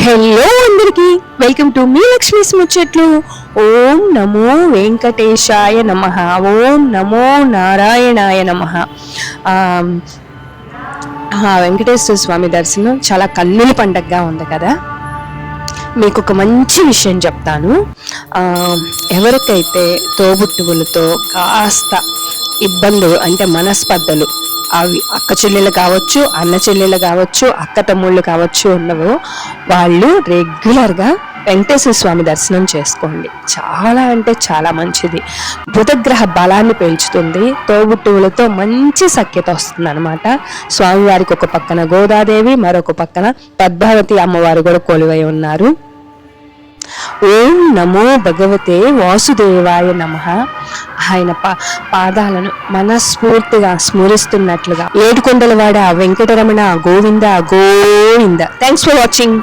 Hello అందరికి, welcome to me Lakshmi ముచ్చట్లు. ఓం నమో వెంకటేశాయ నమః, ఓం నమో నారాయణాయ నమః. వెంకటేశ్వర స్వామి దర్శనం చాలా కన్నుల పండగగా ఉంది కదా. మీకు ఒక మంచి విషయం చెప్తాను. ఎవరికైతే తోబుట్టువులతో కాస్త ఇబ్బందులు అంటే మనస్పర్ధలు, అవి అక్క చెల్లెలు కావచ్చు, అన్న చెల్లెలు కావచ్చు, అక్క తమ్ముళ్ళు కావచ్చు ఉన్నవో వాళ్ళు రెగ్యులర్గా వెంకటేశ్వర స్వామి దర్శనం చేసుకోండి. చాలా అంటే చాలా మంచిది. బుధగ్రహ బలాన్ని పెంచుతుంది. తోబుట్టువులతో మంచి సఖ్యత వస్తుంది అనమాట. స్వామివారికి ఒక పక్కన గోదాదేవి, మరొక పక్కన పద్మావతి అమ్మవారు కూడా కొలువై ఉన్నారు. ఓం నమో భగవతే వాసుదేవాయ నమః. ఆయన పాదాలను మనస్ఫూర్తిగా స్మరిస్తున్నట్లుగా ఏడుకొండలవాడ Venkataramana Govinda Govinda. Thanks for watching.